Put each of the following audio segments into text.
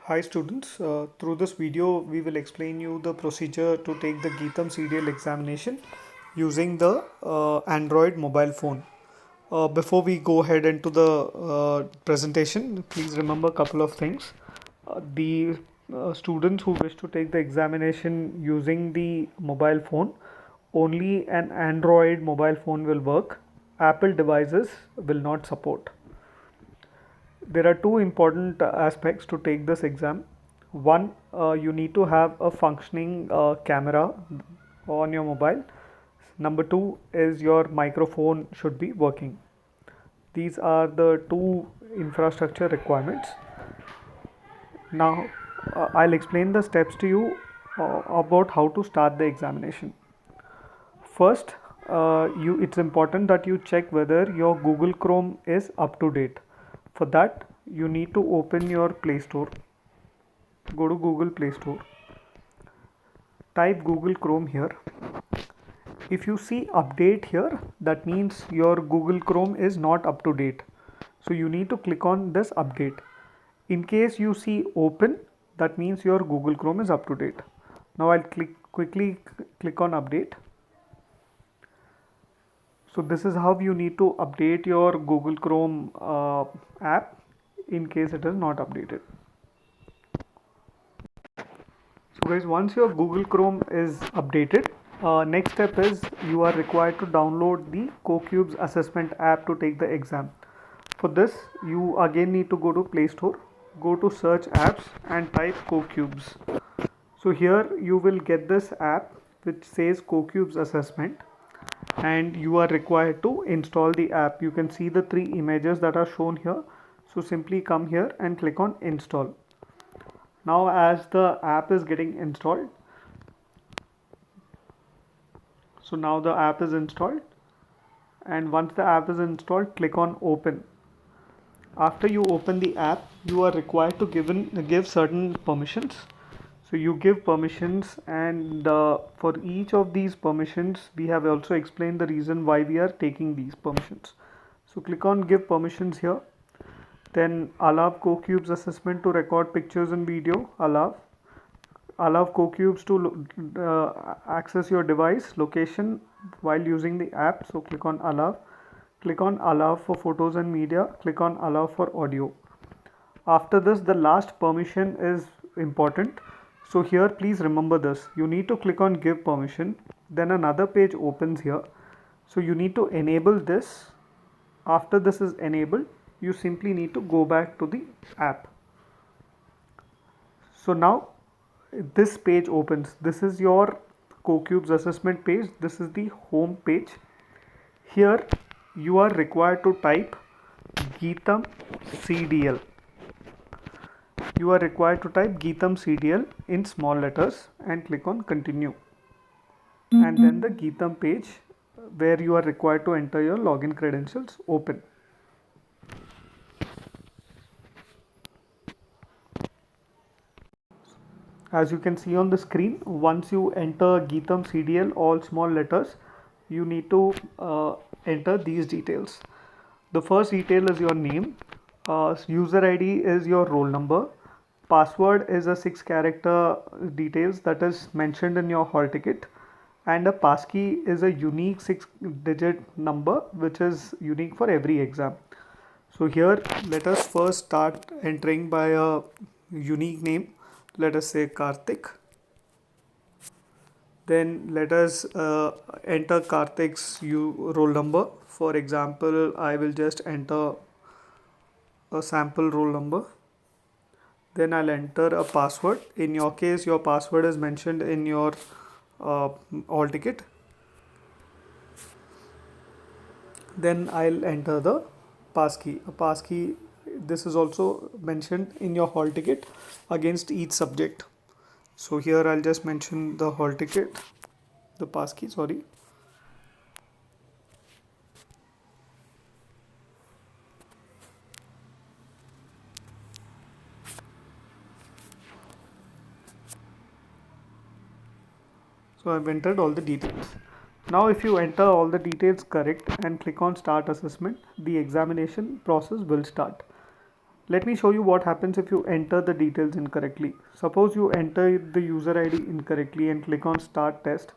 Hi students, through this video we will explain you the procedure to take the GITAM CDL examination using the Android mobile phone. Before we go ahead into the presentation, please remember a couple of things. The students who wish to take the examination using the mobile phone, only an Android mobile phone will work. Apple devices will not support. There are two important aspects to take this exam. One, you need to have a functioning camera on your mobile. Number two is your microphone should be working. These are the two infrastructure requirements. Now, I'll explain the steps to you about how to start the examination. First, it's important that you check whether your Google Chrome is up to date. For that, you need to open your Play Store. Go to Google Play Store. Type Google Chrome here. If you see update here, that means your Google Chrome is not up to date. So you need to click on this update. In case you see open, that means your Google Chrome is up to date. Now I'll quickly click on update. So this is how you need to update your Google Chrome app in case it is not updated. So guys, once your Google Chrome is updated, next step is you are required to download the CoCubes assessment app to take the exam. For this, you again need to go to Play Store, go to search apps and type CoCubes. So here you will get this app which says CoCubes assessment, and you are required to install the app. You can see the three images that are shown here. So simply come here and click on install. Now as the app is getting installed, so now the app is installed, and once the app is installed, click on open. After you open the app, you are required to give certain permissions. So you give permissions, and for each of these permissions we have also explained the reason why we are taking these permissions. So click on give permissions here. Then allow CoCubes assessment to record pictures and video. Allow CoCubes to access your device location while using the app. So click on allow. Click on allow for photos and media. Click on allow for audio. After this, the last permission is important. So here please remember this. You need to click on give permission. Then another page opens here. So you need to enable this. After this is enabled, you simply need to go back to the app. So now this page opens. This is your CoCubes assessment page. This is the home page. Here you are required to type GITAM CDL. You are required to type GITAM CDL in small letters and click on continue. And then the GITAM page where you are required to enter your login credentials open. As you can see on the screen, once you enter GITAM CDL all small letters, you need to enter these details. The first detail is your name, user ID is your roll number, password is a 6-character details that is mentioned in your hall ticket, and a passkey is a unique 6-digit number which is unique for every exam. So here let us first start entering by a unique name. Let us say Karthik. Then let us enter Karthik's roll number. For example, I will just enter a sample roll number. Then I'll enter a password. In your case, your password is mentioned in your hall ticket. Then I'll enter the passkey. A passkey, this is also mentioned in your hall ticket against each subject. So here I'll just mention the hall ticket, the passkey, sorry. So I've entered all the details. Now if you enter all the details correct and click on start assessment, the examination process will start. Let me show you what happens if you enter the details incorrectly. Suppose you enter the user ID incorrectly and click on start test.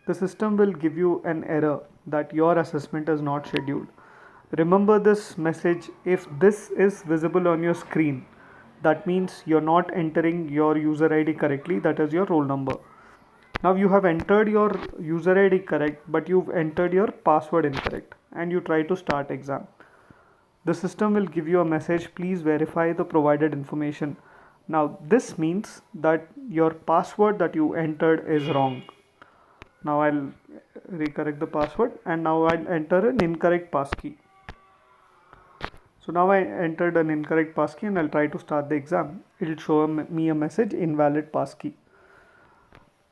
The system will give you an error that your assessment is not scheduled. Remember this message: if this is visible on your screen, that means you're not entering your user ID correctly, that is your roll number. Now you have entered your user ID correct, but you've entered your password incorrect and you try to start exam. The system will give you a message: please verify the provided information. Now this means that your password that you entered is wrong. Now I'll recorrect the password and now I'll enter an incorrect passkey. So now I entered an incorrect passkey and I'll try to start the exam. It will show me a message: invalid passkey.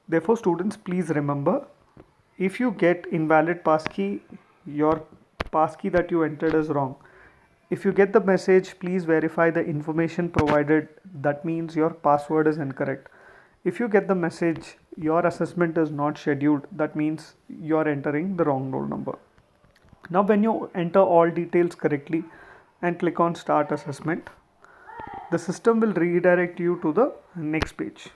Therefore, students, please remember, if you get invalid passkey, your passkey that you entered is wrong. If you get the message, please verify the information provided, that means your password is incorrect. If you get the message, your assessment is not scheduled, that means you're entering the wrong roll number. Now when you enter all details correctly and click on start assessment, the system will redirect you to the next page.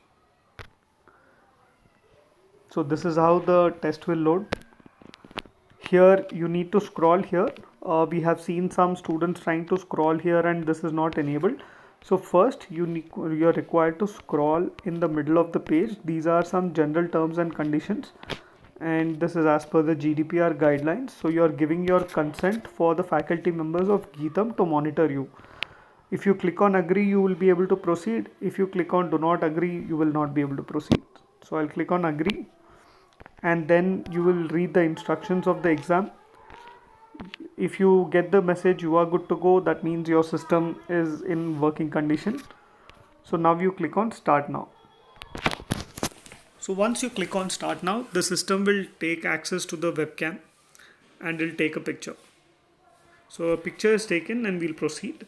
So this is how the test will load. Here you need to scroll here. We have seen some students trying to scroll here and this is not enabled. So first you're required to scroll in the middle of the page. These are some general terms and conditions, and this is as per the GDPR guidelines. So you're giving your consent for the faculty members of GITAM to monitor you. If you click on agree, you will be able to proceed. If you click on do not agree, you will not be able to proceed. So I'll click on agree, and then you will read the instructions of the exam. If you get the message you are good to go, that means your system is in working condition. So now you click on start now. So once you click on start now, the system will take access to the webcam and will take a picture. So a picture is taken and we'll proceed.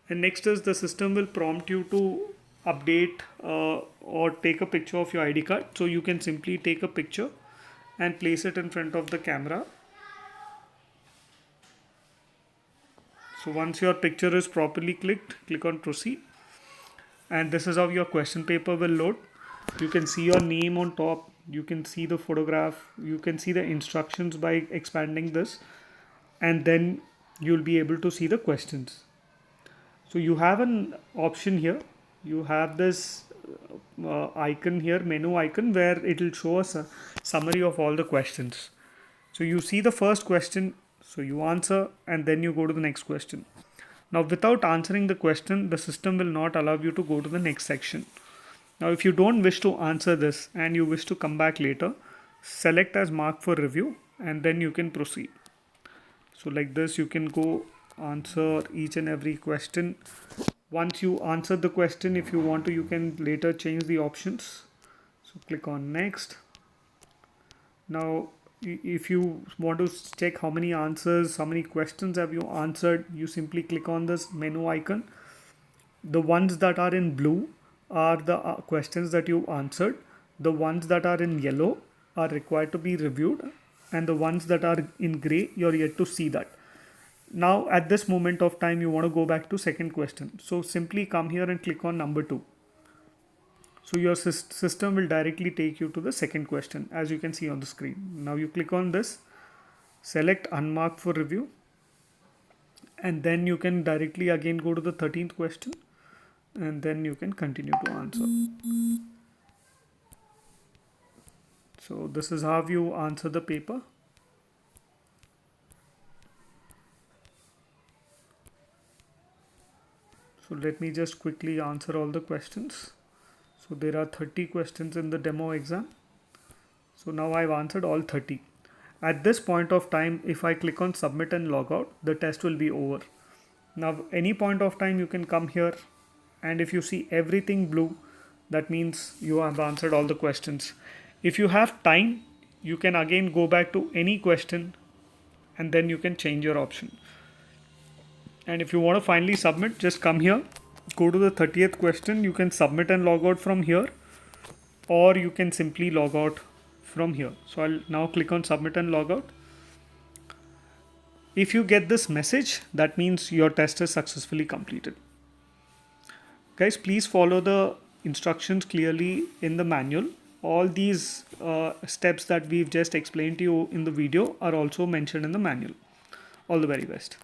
And next is the system will prompt you to update or take a picture of your ID card. So you can simply take a picture and place it in front of the camera. So once your picture is properly clicked, click on proceed. And this is how your question paper will load. You can see your name on top. You can see the photograph. You can see the instructions by expanding this. And then you'll be able to see the questions. So you have an option here. You have this icon here, menu icon, where it will show us a summary of all the questions. So you see the first question, so you answer and then you go to the next question. Now without answering the question, the system will not allow you to go to the next section. Now if you don't wish to answer this and you wish to come back later, select as mark for review and then you can proceed. So like this you can go answer each and every question. Once you answer the question, if you want to, you can later change the options. So click on next. Now if you want to check how many answers, how many questions have you answered, you simply click on this menu icon. The ones that are in blue are the questions that you answered. The ones that are in yellow are required to be reviewed, and the ones that are in gray, you're yet to see that. Now at this moment of time you want to go back to second question. So simply come here and click on number 2. So your system will directly take you to the second question, as you can see on the screen. Now you click on this, select unmarked for review, and then you can directly again go to the 13th question and then you can continue to answer. So this is how you answer the paper. So let me just quickly answer all the questions. So there are 30 questions in the demo exam. So now I've answered all 30. At this point of time, if I click on submit and log out, the test will be over. Now any point of time you can come here, and if you see everything blue, that means you have answered all the questions. If you have time, you can again go back to any question and then you can change your option. And if you want to finally submit, just come here, go to the 30th question. You can submit and log out from here, or you can simply log out from here. So I'll now click on submit and log out. If you get this message, that means your test is successfully completed. Guys, please follow the instructions clearly in the manual. All these steps that we've just explained to you in the video are also mentioned in the manual. All the very best.